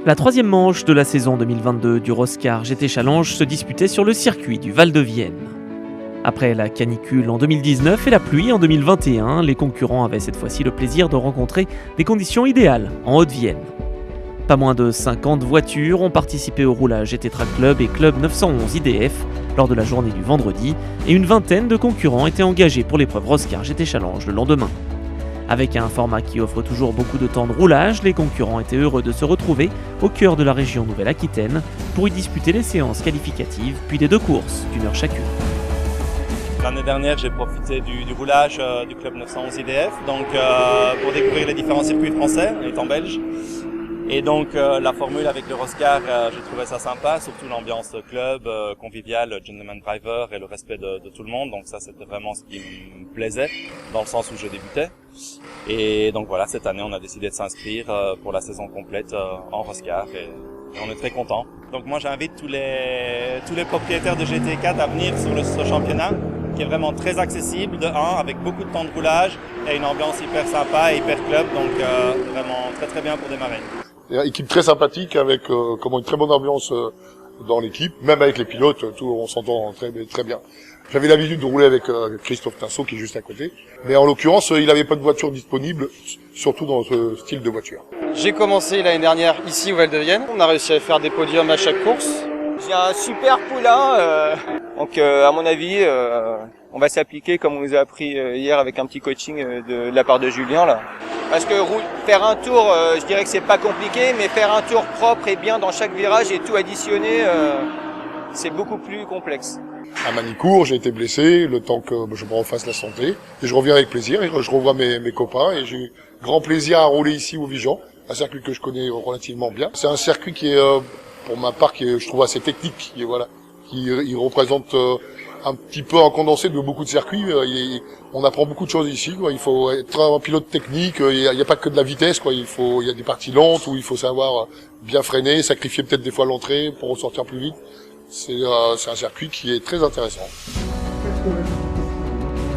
La troisième manche de la saison 2022 du Roscar GT Challenge se disputait sur le circuit du Val de Vienne. Après la canicule en 2019 et la pluie en 2021, les concurrents avaient cette fois-ci le plaisir de rencontrer des conditions idéales en Haute-Vienne. Pas moins de 50 voitures ont participé au roulage GT Track Club et Club 911 IDF lors de la journée du vendredi et une vingtaine de concurrents étaient engagés pour l'épreuve Roscar GT Challenge le lendemain. Avec un format qui offre toujours beaucoup de temps de roulage, les concurrents étaient heureux de se retrouver au cœur de la région Nouvelle-Aquitaine pour y disputer les séances qualificatives puis des deux courses d'une heure chacune. L'année dernière, j'ai profité du roulage du Club 911 IDF pour découvrir les différents circuits français, étant belge. Et donc la formule avec le Roscar, j'ai trouvé ça sympa, surtout l'ambiance club, convivial, gentleman driver et le respect de tout le monde. Donc ça, c'était vraiment ce qui me plaisait dans le sens où je débutais. Et donc voilà, cette année, on a décidé de s'inscrire pour la saison complète en Roscar et on est très contents. Donc moi, j'invite tous les propriétaires de GT4 à venir sur ce championnat qui est vraiment très accessible, de 1, avec beaucoup de temps de roulage et une ambiance hyper sympa et hyper club, donc vraiment très très bien pour démarrer. Une équipe très sympathique avec une très bonne ambiance dans l'équipe, même avec les pilotes, on s'entend très bien. J'avais l'habitude de rouler avec Christophe Tinceau qui est juste à côté, mais en l'occurrence, il n'avait pas de voiture disponible, surtout dans ce style de voiture. J'ai commencé l'année dernière ici au Val de Vienne, on a réussi à faire des podiums à chaque course. J'ai un super poulain, donc à mon avis, on va s'appliquer comme on nous a appris hier avec un petit coaching de la part de Julien là. Parce que faire un tour, je dirais que c'est pas compliqué, mais faire un tour propre et bien dans chaque virage et tout additionner, c'est beaucoup plus complexe. À Manicourt, j'ai été blessé, le temps que je me refasse la santé, et je reviens avec plaisir, et je revois mes copains, et j'ai eu grand plaisir à rouler ici au Vigan, un circuit que je connais relativement bien. C'est un circuit qui est, pour ma part, je trouve assez technique, il représente un petit peu un condensé de beaucoup de circuits. On apprend beaucoup de choses ici, quoi. Il faut être un pilote technique. Il n'y a pas que de la vitesse, quoi. Il y a des parties lentes où il faut savoir bien freiner, sacrifier peut-être des fois l'entrée pour ressortir plus vite. C'est un circuit qui est très intéressant.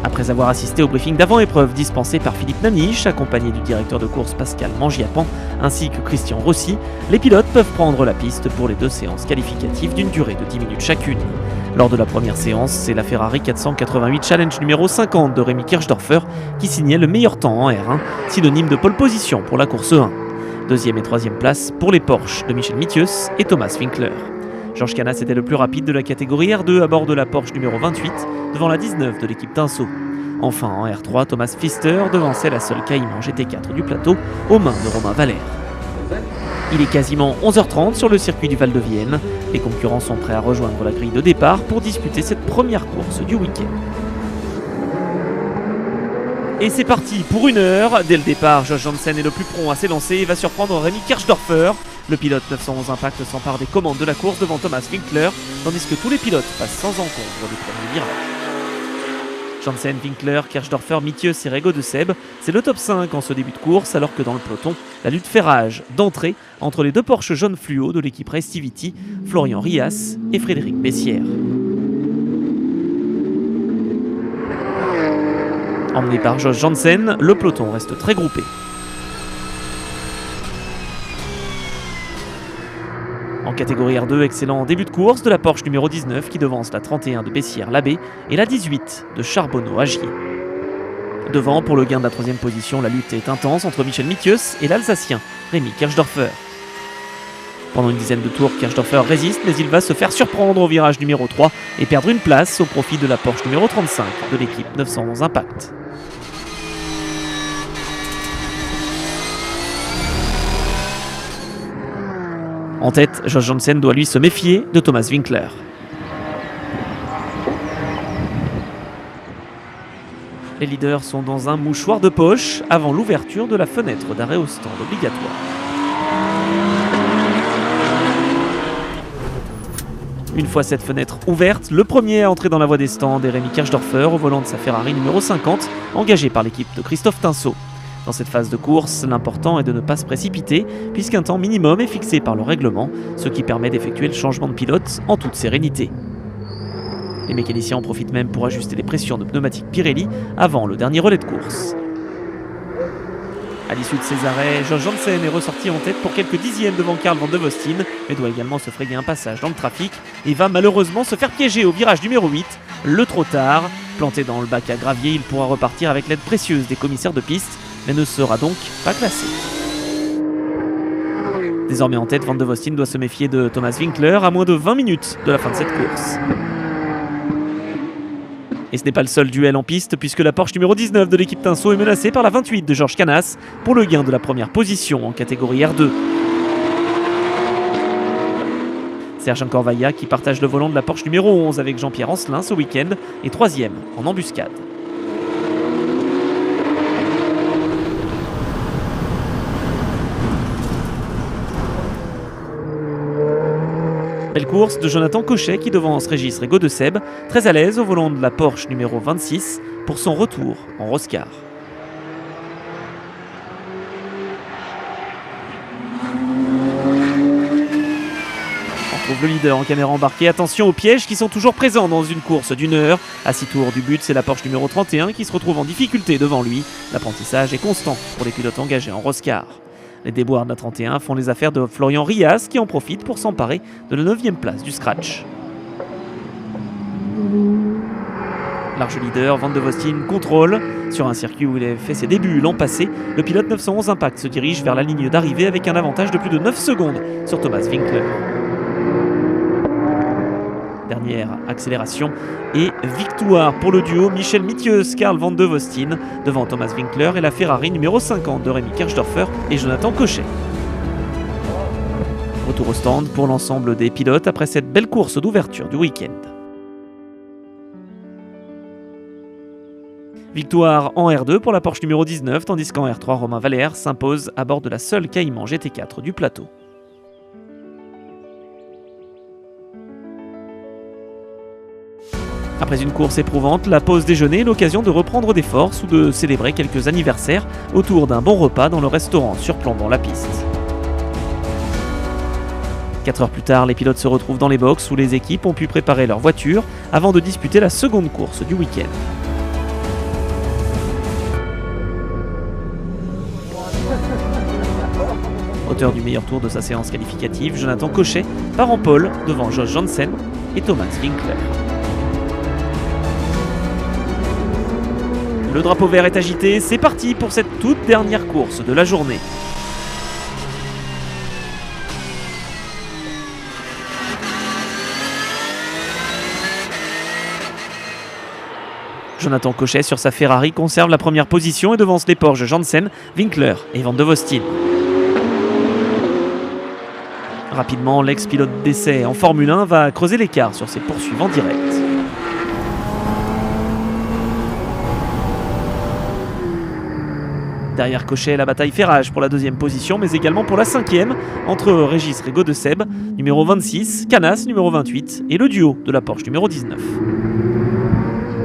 Après avoir assisté au briefing d'avant-épreuve dispensé par Philippe Naniche, accompagné du directeur de course Pascal Mangiapan ainsi que Christian Rossi, les pilotes peuvent prendre la piste pour les deux séances qualificatives d'une durée de 10 minutes chacune. Lors de la première séance, c'est la Ferrari 488 Challenge numéro 50 de Rémi Kirchdorfer qui signait le meilleur temps en R1, synonyme de pole position pour la course 1. Deuxième et troisième place pour les Porsche de Michel Mithius et Thomas Winkler. Georges Canas était le plus rapide de la catégorie R2 à bord de la Porsche numéro 28, devant la 19 de l'équipe Tinceau. Enfin, en R3, Thomas Pfister devançait la seule Cayman GT4 du plateau aux mains de Romain Valère. Il est quasiment 11h30 sur le circuit du Val de Vienne. Les concurrents sont prêts à rejoindre la grille de départ pour disputer cette première course du week-end. Et c'est parti pour une heure. Dès le départ, Josh Janssen est le plus prompt à s'élancer et va surprendre Rémi Kirchdorfer. Le pilote 911 Impact s'empare des commandes de la course devant Thomas Winkler, tandis que tous les pilotes passent sans encombre du premier virage. Janssen, Winkler, Kirchdorfer, Mithius et Rego de Seb, c'est le top 5 en ce début de course, alors que dans le peloton, la lutte fait rage d'entrée entre les deux Porsche jaune fluo de l'équipe Restivity, Florian Rias et Frédéric Bessières. Emmené par Josh Janssen, le peloton reste très groupé. En catégorie R2, excellent début de course de la Porsche numéro 19 qui devance la 31 de Bessières-Labbé et la 18 de Charbonneau-Agier. Devant, pour le gain de la troisième position, la lutte est intense entre Michel Mithius et l'Alsacien Rémi Kirchdorfer. Pendant une dizaine de tours, Kirchdorfer résiste, mais il va se faire surprendre au virage numéro 3 et perdre une place au profit de la Porsche numéro 35 de l'équipe 911 Impact. En tête, Josh Janssen doit lui se méfier de Thomas Winkler. Les leaders sont dans un mouchoir de poche avant l'ouverture de la fenêtre d'arrêt au stand obligatoire. Une fois cette fenêtre ouverte, le premier à entrer dans la voie des stands est Rémi Kirchdorfer au volant de sa Ferrari numéro 50, engagé par l'équipe de Christophe Tinceau. Dans cette phase de course, l'important est de ne pas se précipiter, puisqu'un temps minimum est fixé par le règlement, ce qui permet d'effectuer le changement de pilote en toute sérénité. Les mécaniciens en profitent même pour ajuster les pressions de pneumatiques Pirelli avant le dernier relais de course. À l'issue de ces arrêts, Josh Janssen est ressorti en tête pour quelques dixièmes devant Carl Van de Vostin, mais doit également se frayer un passage dans le trafic et va malheureusement se faire piéger au virage numéro 8, le trop tard. Planté dans le bac à gravier, il pourra repartir avec l'aide précieuse des commissaires de piste, mais ne sera donc pas classé. Désormais en tête, Van de Vostin doit se méfier de Thomas Winkler à moins de 20 minutes de la fin de cette course. Et ce n'est pas le seul duel en piste puisque la Porsche numéro 19 de l'équipe Tinso est menacée par la 28 de Georges Canas pour le gain de la première position en catégorie R2. Serge Encorvaia, qui partage le volant de la Porsche numéro 11 avec Jean-Pierre Ancelin ce week-end, est 3e en embuscade. Belle course de Jonathan Cochet qui devance Régis Rigaud-de-Seb, très à l'aise au volant de la Porsche numéro 26 pour son retour en Roscar. On retrouve le leader en caméra embarquée. Attention aux pièges qui sont toujours présents dans une course d'une heure. À 6 tours du but, c'est la Porsche numéro 31 qui se retrouve en difficulté devant lui. L'apprentissage est constant pour les pilotes engagés en Roscar. Les déboires de la 31 font les affaires de Florian Rias qui en profite pour s'emparer de la 9e place du scratch. Large leader, Van de Vostin contrôle. Sur un circuit où il a fait ses débuts l'an passé, le pilote 911 Impact se dirige vers la ligne d'arrivée avec un avantage de plus de 9 secondes sur Thomas Winkler. Dernière accélération et victoire pour le duo Michel Mithieu-Carl Van de Vostin devant Thomas Winkler et la Ferrari numéro 50 de Rémi Kirchdorfer et Jonathan Cochet. Retour au stand pour l'ensemble des pilotes après cette belle course d'ouverture du week-end. Victoire en R2 pour la Porsche numéro 19 tandis qu'en R3 Romain Valère s'impose à bord de la seule Cayman GT4 du plateau. Après une course éprouvante, la pause déjeuner est l'occasion de reprendre des forces ou de célébrer quelques anniversaires autour d'un bon repas dans le restaurant surplombant la piste. 4 heures plus tard, les pilotes se retrouvent dans les box où les équipes ont pu préparer leur voiture avant de disputer la seconde course du week-end. Auteur du meilleur tour de sa séance qualificative, Jonathan Cochet part en pole devant Josh Janssen et Thomas Winkler. Le drapeau vert est agité, c'est parti pour cette toute dernière course de la journée. Jonathan Cochet sur sa Ferrari conserve la première position et devance les Porsche Janssen, Winkler et Van de Vostin. Rapidement, l'ex-pilote d'essai en Formule 1 va creuser l'écart sur ses poursuivants directs. Derrière Cochet, la bataille fait rage pour la 2e position, mais également pour la 5e, entre Régis Rigaud-de-Seb, numéro 26, Canas, numéro 28, et le duo de la Porsche numéro 19.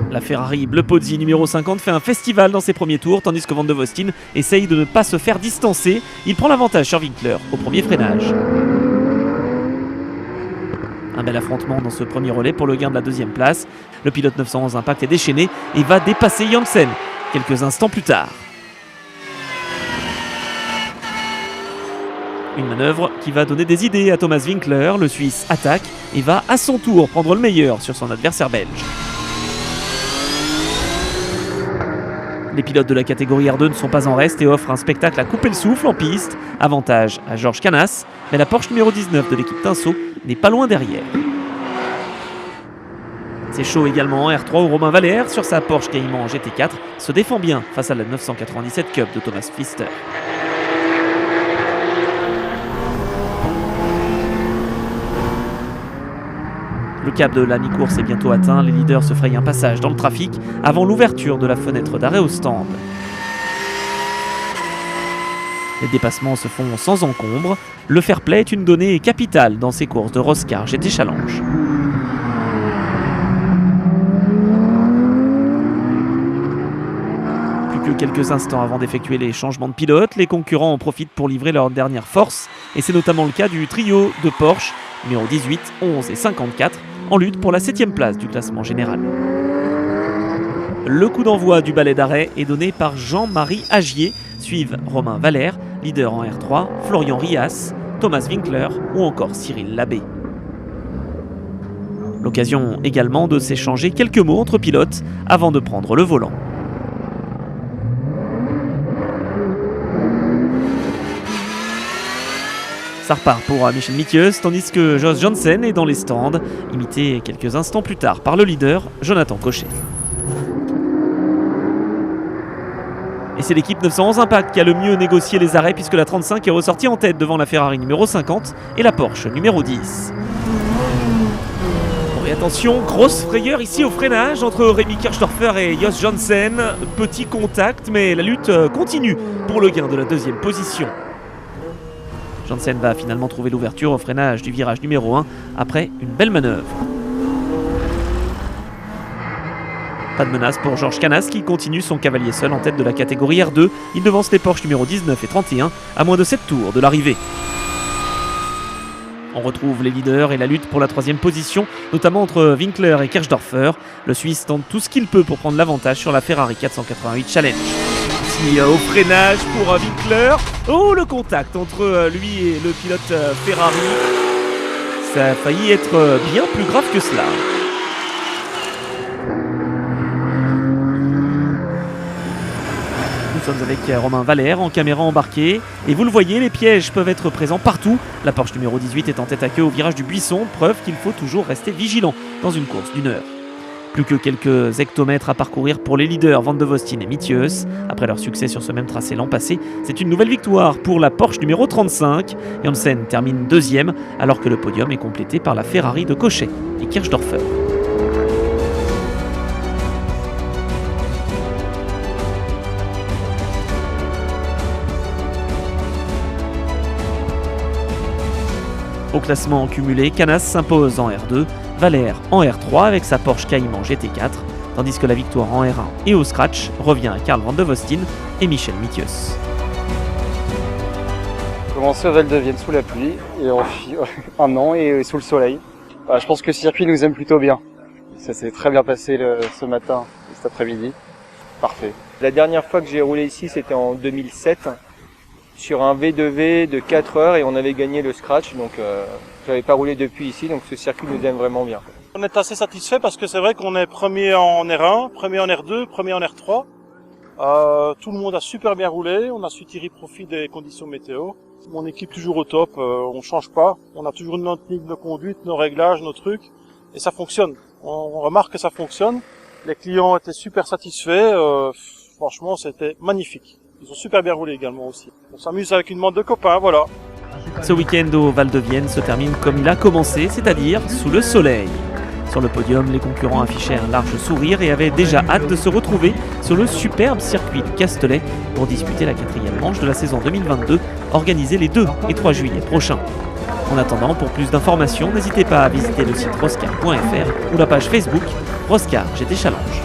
La Ferrari Bleu Pozzi numéro 50 fait un festival dans ses premiers tours, tandis que Van de Vostin essaye de ne pas se faire distancer. Il prend l'avantage sur Winkler au premier freinage. Un bel affrontement dans ce premier relais pour le gain de la 2e place. Le pilote 911 Impact est déchaîné et va dépasser Janssen quelques instants plus tard. Une manœuvre qui va donner des idées à Thomas Winkler. Le Suisse attaque et va à son tour prendre le meilleur sur son adversaire belge. Les pilotes de la catégorie R2 ne sont pas en reste et offrent un spectacle à couper le souffle en piste. Avantage à Georges Canas, mais la Porsche numéro 19 de l'équipe Tinso n'est pas loin derrière. C'est chaud également en R3 où Romain Valère, sur sa Porsche Cayman GT4, se défend bien face à la 997 Cup de Thomas Pfister. Le cap de la mi-course est bientôt atteint, les leaders se frayent un passage dans le trafic avant l'ouverture de la fenêtre d'arrêt au stand. Les dépassements se font sans encombre, le fair play est une donnée capitale dans ces courses de Roscar GT Challenge. Plus que quelques instants avant d'effectuer les changements de pilote, les concurrents en profitent pour livrer leur dernière force, et c'est notamment le cas du trio de Porsche, numéro 18, 11 et 54, en lutte pour la 7e place du classement général. Le coup d'envoi du balai d'arrêt est donné par Jean-Marie Agier, Suivent Romain Valère, leader en R3, Florian Rias, Thomas Winkler ou encore Cyril Labbé. L'occasion également de s'échanger quelques mots entre pilotes avant de prendre le volant. Ça repart pour Michel Mithieu, tandis que Jos Janssen est dans les stands, imité quelques instants plus tard par le leader, Jonathan Cochet. Et c'est l'équipe 911 Impact qui a le mieux négocié les arrêts puisque la 35 est ressortie en tête devant la Ferrari numéro 50 et la Porsche numéro 10. Et attention, grosse frayeur ici au freinage entre Rémi Kirchdorfer et Jos Janssen. Petit contact, mais la lutte continue pour le gain de la deuxième position. Janssen va finalement trouver l'ouverture au freinage du virage numéro 1 après une belle manœuvre. Pas de menace pour Georges Canas qui continue son cavalier seul en tête de la catégorie R2. Il devance les Porsche numéro 19 et 31 à moins de 7 tours de l'arrivée. On retrouve les leaders et la lutte pour la troisième position, notamment entre Winkler et Kirchdorfer. Le Suisse tente tout ce qu'il peut pour prendre l'avantage sur la Ferrari 488 Challenge. Ici au freinage pour Winkler. Oh, le contact entre lui et le pilote Ferrari. Ça a failli être bien plus grave que cela. Nous sommes avec Romain Valère en caméra embarquée. Et vous le voyez, les pièges peuvent être présents partout. La Porsche numéro 18 est en tête à queue au virage du Buisson, preuve qu'il faut toujours rester vigilant dans une course d'1 heure. Plus que quelques hectomètres à parcourir pour les leaders Van de Vostin et Mithieu. Après leur succès sur ce même tracé l'an passé, c'est une nouvelle victoire pour la Porsche numéro 35. Janssen termine deuxième, alors que le podium est complété par la Ferrari de Cochet et Kirchdorfer. Au classement cumulé, Canas s'impose en R2, Valère en R3 avec sa Porsche Cayman GT4, tandis que la victoire en R1 et au scratch revient à Karl Van de Vostin et Michel Mithieu. Commencé au Val de Vienne sous la pluie, et un an et sous le soleil. Je pense que le circuit nous aime plutôt bien. Ça s'est très bien passé ce matin, cet après-midi. Parfait. La dernière fois que j'ai roulé ici, c'était en 2007. Sur un V2V de 4 heures et on avait gagné le scratch, donc j'avais pas roulé depuis ici, donc ce circuit nous aime vraiment bien. On est assez satisfait parce que c'est vrai qu'on est premier en R1, premier en R2, premier en R3. Tout le monde a super bien roulé, on a su tirer profit des conditions météo. Mon équipe toujours au top, on change pas, on a toujours notre ligne de conduite, nos réglages, nos trucs, et ça fonctionne. On remarque que ça fonctionne, les clients étaient super satisfaits, franchement c'était magnifique. Ils ont super bien roulé également aussi. On s'amuse avec une bande de copains, voilà. Ce week-end au Val de Vienne se termine comme il a commencé, c'est-à-dire sous le soleil. Sur le podium, les concurrents affichaient un large sourire et avaient déjà hâte de se retrouver sur le superbe circuit du Castellet pour disputer la 4e manche de la saison 2022, organisée les 2 et 3 juillet prochains. En attendant, pour plus d'informations, n'hésitez pas à visiter le site roscar.fr ou la page Facebook Roscar GT Challenge.